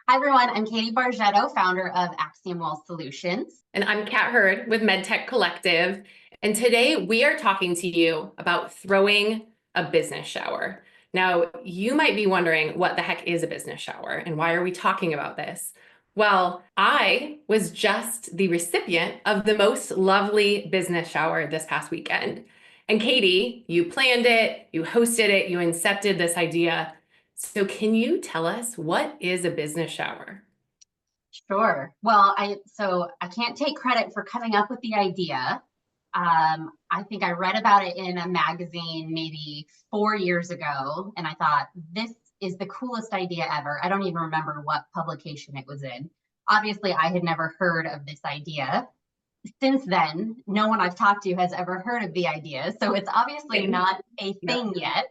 Hi, everyone. I'm Katie Bargetto, founder of Axiom Wall Solutions. And I'm Kat Hurd with MedTech Collective. And today we are talking to you about throwing a business shower. Now, you might be wondering what the heck is a business shower and why are we talking about this? Well, I was just the recipient of the most lovely business shower this past weekend. And Katie, you planned it, you hosted it, you incepted this idea. So can you tell us what is a business shower? Sure. Well, I can't take credit for coming up with the idea. I think I read about it in a magazine maybe 4 years ago, and I thought this is the coolest idea ever. I don't even remember what publication it was in. Obviously, I had never heard of this idea. Since then, no one I've talked to has ever heard of the idea, so it's obviously Same. not a Yep. thing yet.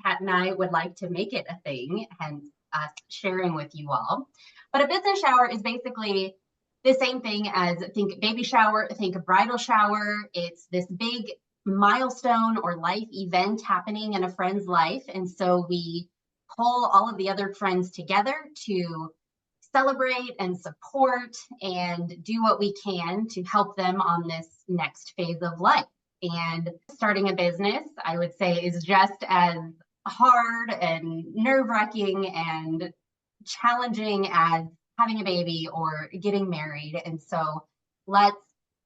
Kat and I would like to make it a thing, hence us sharing with you all. But a business shower is basically the same thing as think baby shower, think bridal shower. It's this big milestone or life event happening in a friend's life. And so we pull all of the other friends together to celebrate and support and do what we can to help them on this next phase of life. And starting a business, I would say, is just as hard and nerve wracking and challenging as having a baby or getting married. And so let's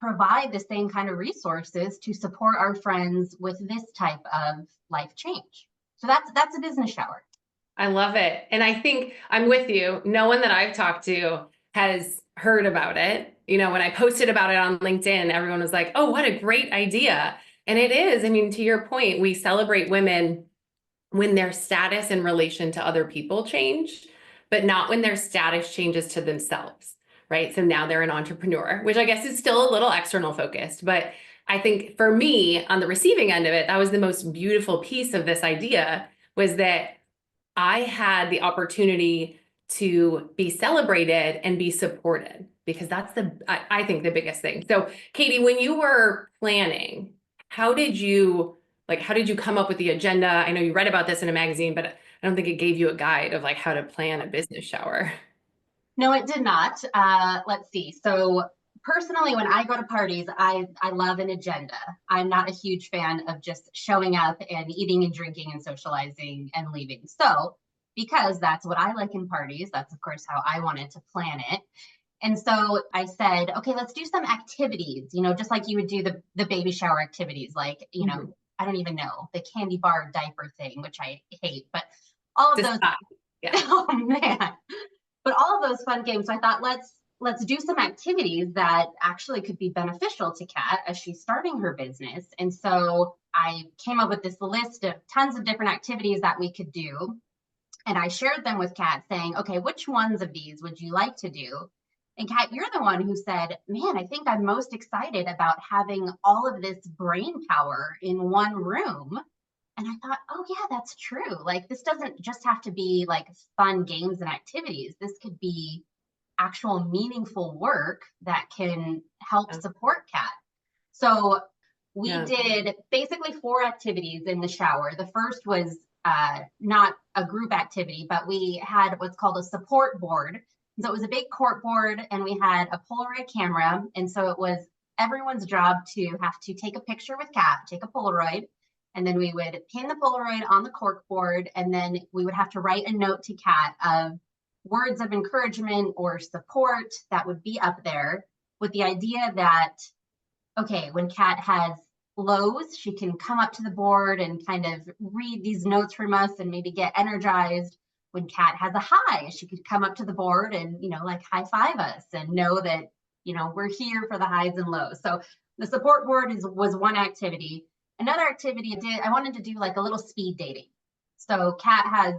provide the same kind of resources to support our friends with this type of life change. So that's a business shower. I love it. And I think I'm with you. No one that I've talked to has heard about it. You know, when I posted about it on LinkedIn, everyone was like, oh, what a great idea. And it is. I mean, to your point, we celebrate women when their status in relation to other people change, but not when their status changes to themselves, right? So now they're an entrepreneur, which I guess is still a little external focused. But I think for me, on the receiving end of it, that was the most beautiful piece of this idea was that I had the opportunity to be celebrated and be supported because that's I think the biggest thing. So Katie, when you were planning, how did you come up with the agenda? I know you read about this in a magazine, but I don't think it gave you a guide of like how to plan a business shower. No, it did not. Let's see. So personally, when I go to parties, I love an agenda. I'm not a huge fan of just showing up and eating and drinking and socializing and leaving. So because that's what I like in parties, that's of course how I wanted to plan it. And so I said, okay, let's do some activities, just like you would do the baby shower activities, like, Mhm. I don't even know, the candy bar diaper thing, which I hate, but all of those, Decide. Yeah. oh man, but all of those fun games. So I thought let's do some activities that actually could be beneficial to Kat as she's starting her business. And so I came up with this list of tons of different activities that we could do. And I shared them with Kat saying, okay, which ones of these would you like to do? And Kat, you're the one who said, man, I think I'm most excited about having all of this brain power in one room. And I thought, oh, yeah, that's true. Like, this doesn't just have to be like fun games and activities. This could be actual meaningful work that can help Yeah. support Kat. So we Yeah. did basically four activities in the shower. The first was not a group activity, but we had what's called a support board. So it was a big cork board, and we had a Polaroid camera. And so it was everyone's job to have to take a picture with Kat, take a Polaroid, and then we would pin the Polaroid on the cork board, and then we would have to write a note to Kat of words of encouragement or support that would be up there with the idea that, okay, when Kat has lows, she can come up to the board and kind of read these notes from us and maybe get energized. When Kat has a high, she could come up to the board and, like high five us and know that, we're here for the highs and lows. So the support board was one activity. Another activity I wanted to do like a little speed dating. So Kat has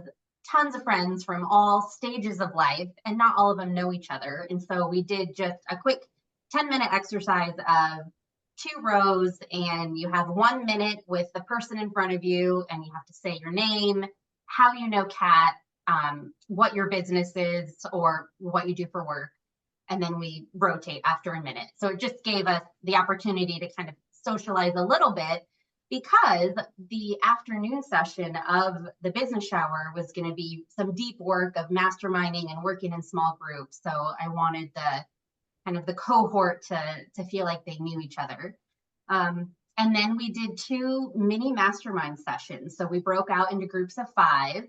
tons of friends from all stages of life, and not all of them know each other. And so we did just a quick 10-minute exercise of two rows, and you have 1 minute with the person in front of you, and you have to say your name, how you know Kat, what your business is, or what you do for work. And then we rotate after a minute. So it just gave us the opportunity to kind of socialize a little bit, because the afternoon session of the business shower was going to be some deep work of masterminding and working in small groups. So I wanted the kind of the cohort to feel like they knew each other. And then we did 2 mini mastermind sessions. So we broke out into groups of 5.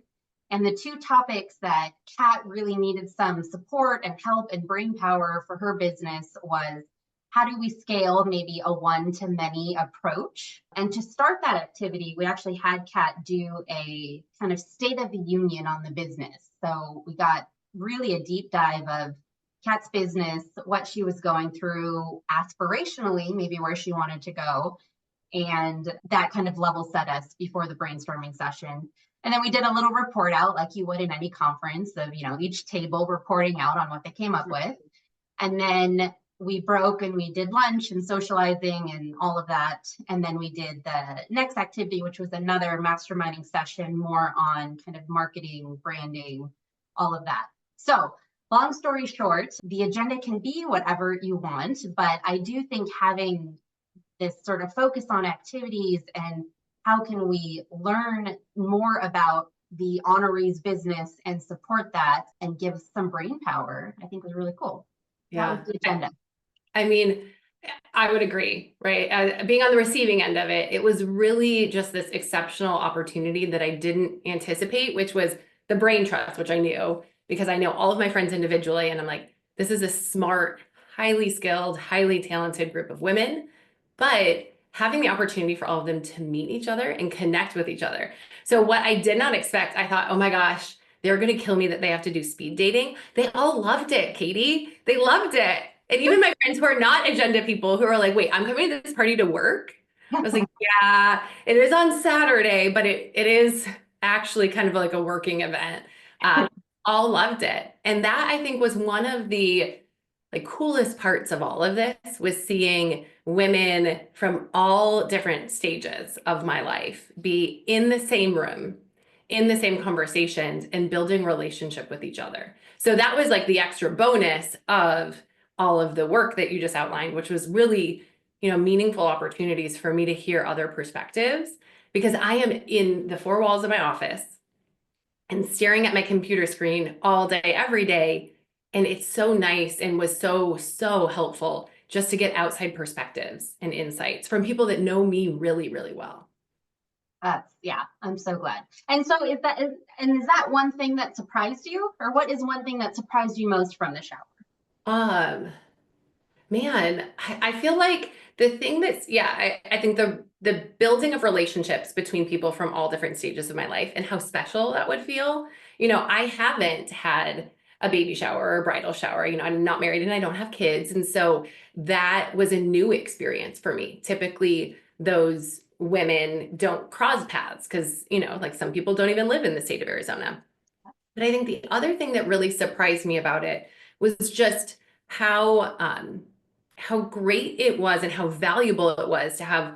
And the 2 topics that Kat really needed some support and help and brain power for her business was, how do we scale maybe a one-to-many approach? And to start that activity, we actually had Kat do a kind of state of the union on the business. So we got really a deep dive of Kat's business, what she was going through aspirationally, maybe where she wanted to go. And that kind of level set us before the brainstorming session. And then we did a little report out like you would in any conference of, each table reporting out on what they came up with. And then we broke and we did lunch and socializing and all of that. And then we did the next activity, which was another masterminding session, more on kind of marketing, branding, all of that. So long story short, the agenda can be whatever you want, but I do think having this sort of focus on activities and how can we learn more about the honorees business and support that and give some brain power, I think was really cool. Yeah. That was the agenda. I mean, I would agree, right? Being on the receiving end of it, it was really just this exceptional opportunity that I didn't anticipate, which was the brain trust, which I knew because I know all of my friends individually. And I'm like, this is a smart, highly skilled, highly talented group of women, but having the opportunity for all of them to meet each other and connect with each other. So what I did not expect, I thought, oh my gosh, they're going to kill me that they have to do speed dating. They all loved it, Katie. They loved it. And even my friends who are not agenda people who are like, wait, I'm coming to this party to work. I was like, yeah, it is on Saturday, but it is actually kind of like a working event. All loved it. And that I think was one of the coolest parts of all of this was seeing women from all different stages of my life be in the same room, in the same conversations and building relationship with each other. So that was like the extra bonus of all of the work that you just outlined, which was really, meaningful opportunities for me to hear other perspectives because I am in the 4 walls of my office and staring at my computer screen all day, every day. And it's so nice and was so, so helpful just to get outside perspectives and insights from people that know me really, really well. Yeah, I'm so glad. And so is that one thing that surprised you, or what is one thing that surprised you most from the shower? Man, I feel like the thing that's, I think the building of relationships between people from all different stages of my life and how special that would feel. I haven't had a baby shower or a bridal shower. I'm not married and I don't have kids. And so that was a new experience for me. Typically, those women don't cross paths because, some people don't even live in the state of Arizona. But I think the other thing that really surprised me about it was just how great it was and how valuable it was to have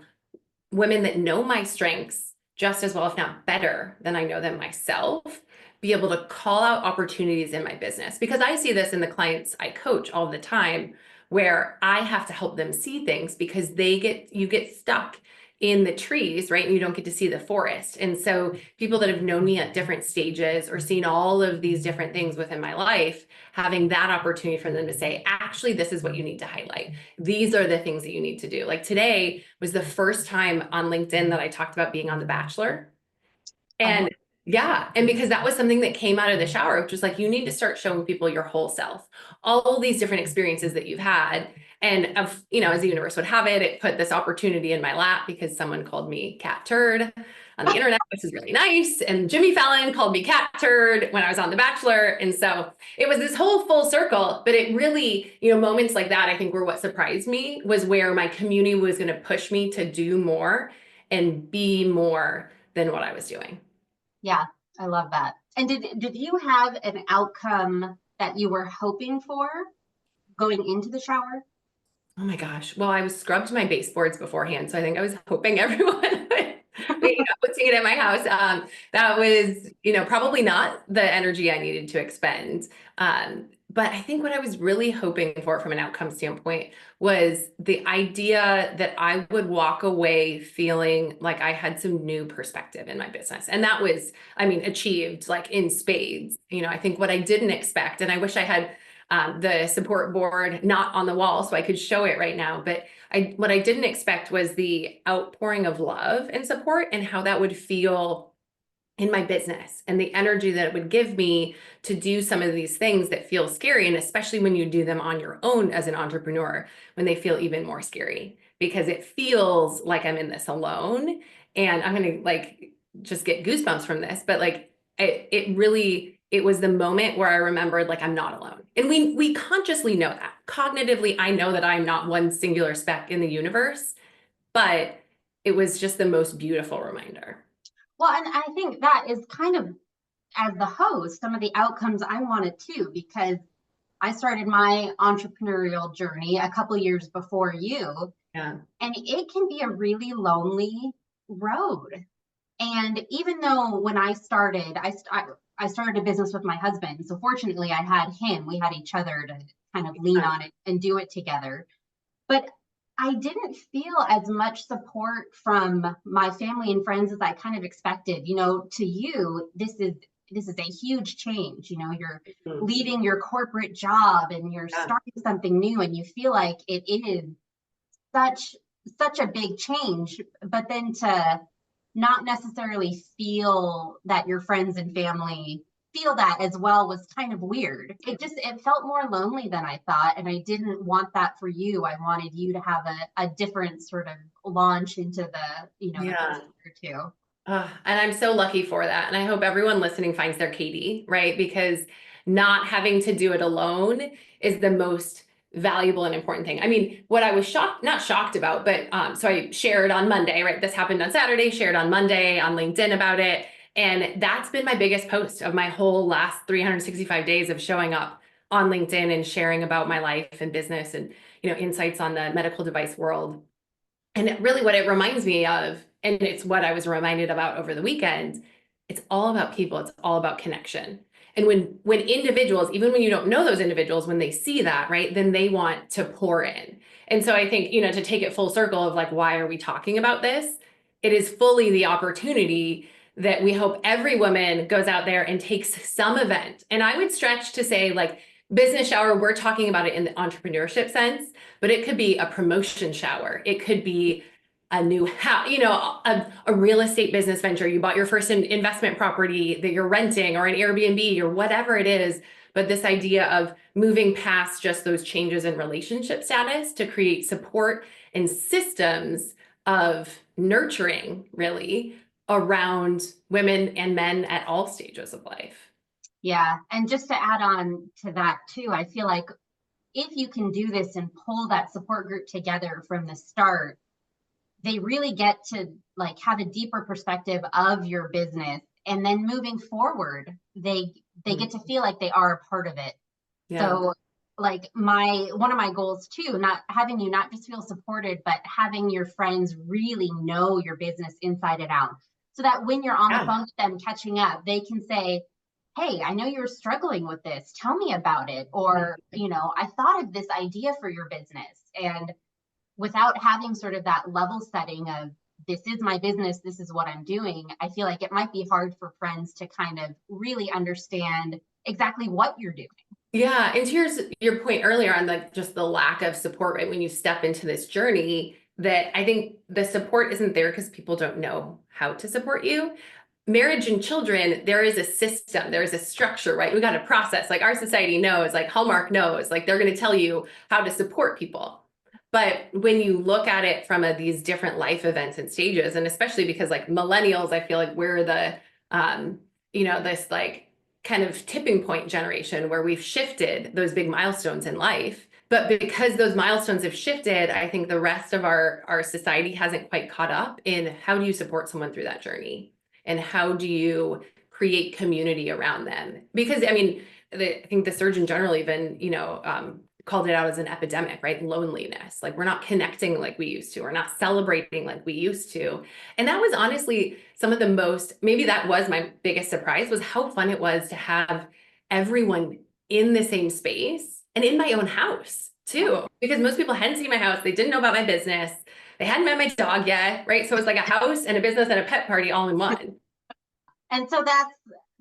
women that know my strengths just as well, if not better than I know them myself, be able to call out opportunities in my business. Because I see this in the clients I coach all the time, where I have to help them see things because you get stuck in the trees, right? And you don't get to see the forest. And so people that have known me at different stages or seen all of these different things within my life, having that opportunity for them to say, actually, this is what you need to highlight. These are the things that you need to do. Like today was the first time on LinkedIn that I talked about being on The Bachelor. And and because that was something that came out of the shower, which was like, you need to start showing people your whole self, all these different experiences that you've had. And as the universe would have it, it put this opportunity in my lap because someone called me Kat Hurd on the internet, which is really nice. And Jimmy Fallon called me Kat Hurd when I was on The Bachelor. And so it was this whole full circle, but it really, moments like that, I think were what surprised me, was where my community was going to push me to do more and be more than what I was doing. Yeah, I love that. And did you have an outcome that you were hoping for going into the shower? Oh my gosh. Well, I was scrubbed my baseboards beforehand, so I think I was hoping everyone would, hosting it at my house. That was, probably not the energy I needed to expend. But I think what I was really hoping for from an outcome standpoint was the idea that I would walk away feeling like I had some new perspective in my business. And that was, achieved like in spades. I think what I didn't expect, and I wish I had the support board not on the wall so I could show it right now, but what I didn't expect was the outpouring of love and support and how that would feel in my business and the energy that it would give me to do some of these things that feel scary. And especially when you do them on your own as an entrepreneur, when they feel even more scary, because it feels like I'm in this alone. And I'm going to like just get goosebumps from this, but like it was the moment where I remembered like I'm not alone. And we consciously know that. Cognitively, I know that I'm not one singular speck in the universe, but it was just the most beautiful reminder. Well, and I think that is kind of, as the host, some of the outcomes I wanted too, because I started my entrepreneurial journey a couple years before you, Yeah. and it can be a really lonely road. And even though when I started, I started a business with my husband. So fortunately, I had him. We had each other to kind of lean on it and do it together. But I didn't feel as much support from my family and friends as I kind of expected. To you, this is a huge change. You're Mhm. leaving your corporate job and you're Yeah. starting something new, and you feel like it is such such a big change. But then to not necessarily feel that your friends and family feel that as well was kind of weird. It felt more lonely than I thought, and I didn't want that for you. I wanted you to have a different sort of launch into the Yeah. first year or two. And I'm so lucky for that. And I hope everyone listening finds their Katie, right? Because not having to do it alone is the most valuable and important thing. I mean, what I was not shocked about, but so I shared on Monday, right? This happened on Saturday, shared on Monday on LinkedIn about it. And that's been my biggest post of my whole last 365 days of showing up on LinkedIn and sharing about my life and business and, insights on the medical device world. And really what it reminds me of, and it's what I was reminded about over the weekend, it's all about people. It's all about connection. And when individuals, even when you don't know those individuals, when they see that, right, then they want to pour in. And so I think, to take it full circle of like, why are we talking about this? It is fully the opportunity that we hope every woman goes out there and takes some event. And I would stretch to say like business shower, we're talking about it in the entrepreneurship sense, but it could be a promotion shower. It could be a new house, a real estate business venture. You bought your first investment property that you're renting or an Airbnb or whatever it is. But this idea of moving past just those changes in relationship status to create support and systems of nurturing really around women and men at all stages of life. Yeah. And just to add on to that too, I feel like if you can do this and pull that support group together from the start, they really get to like have a deeper perspective of your business, and then moving forward they get to feel like they are a part of it. Yeah. So like one of my goals too, not having you not just feel supported, but having your friends really know your business inside and out, so that when you're on the Yeah. phone with them catching up, they can say, hey, I know you're struggling with this, tell me about it. Or I thought of this idea for your business. And without having sort of that level setting of, this is my business, this is what I'm doing, I feel like it might be hard for friends to kind of really understand exactly what you're doing. Yeah, and to your point earlier on like just the lack of support, right? When you step into this journey, that I think the support isn't there because people don't know how to support you. Marriage and children, there is a system, there is a structure, right? We got a process. Like our society knows, like Hallmark knows, like they're going to tell you how to support people. But when you look at it from these different life events and stages, and especially because like millennials, I feel like we're the, this like kind of tipping point generation where we've shifted those big milestones in life. But because those milestones have shifted, I think the rest of our society hasn't quite caught up in how do you support someone through that journey? And how do you create community around them? Because I mean, I think the Surgeon General even, called it out as an epidemic, right? Loneliness. Like we're not connecting like we used to. We're not celebrating like we used to. And that was honestly some of the most, maybe that was my biggest surprise, was how fun it was to have everyone in the same space and in my own house too. Because most people hadn't seen my house. They didn't know about my business. They hadn't met my dog yet, right? So it's like a house and a business and a pet party all in one. And so that's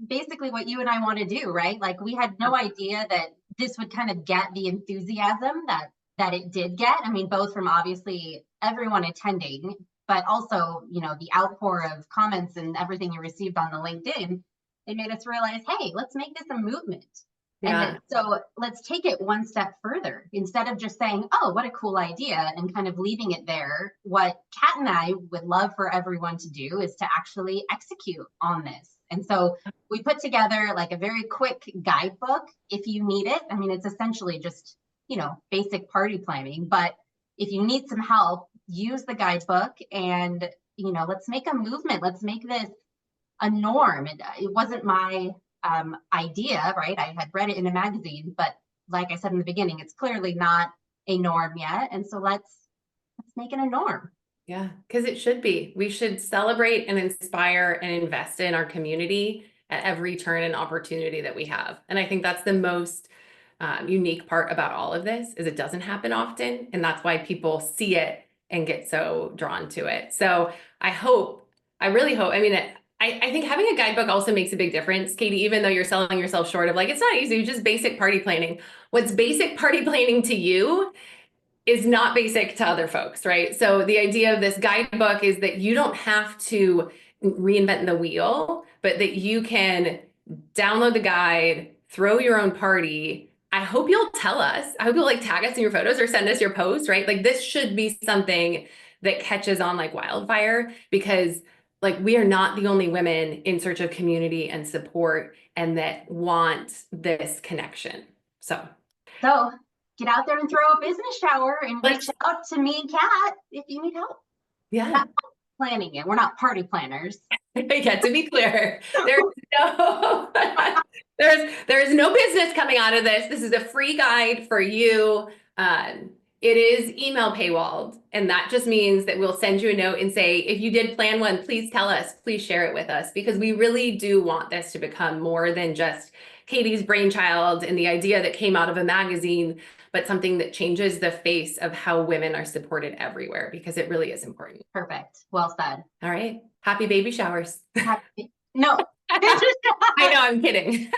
basically what you and I want to do, right? Like we had no idea that this would kind of get the enthusiasm that it did get. I mean, both from obviously everyone attending, but also, you know, the outpour of comments and everything you received on the LinkedIn. It made us realize, hey, let's make this a movement. Yeah. And so let's take it one step further. Instead of just saying, oh, what a cool idea, and kind of leaving it there, what Kat and I would love for everyone to do is to actually execute on this. And so we put together like a very quick guidebook if you need it. I mean, it's essentially just, you know, basic party planning. But if you need some help, use the guidebook and, you know, let's make a movement. Let's make this a norm. It wasn't my idea, right? I had read it in a magazine, but like I said in the beginning, it's clearly not a norm yet. And so let's make it a norm. Yeah, because it should be. We should celebrate and inspire and invest in our community at every turn and opportunity that we have. And I think that's the most unique part about all of this is it doesn't happen often. And that's why people see it and get so drawn to it. So I really hope, I mean, I think having a guidebook also makes a big difference, Katie, even though you're selling yourself short of like, it's not easy, just basic party planning. What's basic party planning to you is not basic to other folks, right? So the idea of this guidebook is that you don't have to reinvent the wheel, but that you can download the guide, throw your own party. I hope you'll tell us. I hope you'll like tag us in your photos or send us your posts, right? Like this should be something that catches on like wildfire because like we are not the only women in search of community and support and that want this connection. So get out there and throw a business shower and reach out to me and Kat if you need help. Yeah. We're not planning it. We're not party planners. Yeah, to be clear, there's no there's no business coming out of this. This is a free guide for you. It is email paywalled, and that just means that we'll send you a note and say, if you did plan one, please tell us, please share it with us, because we really do want this to become more than just Katie's brainchild and the idea that came out of a magazine, but something that changes the face of how women are supported everywhere, because it really is important. Perfect. Well said. All right. Happy baby showers. No. I know, I'm kidding.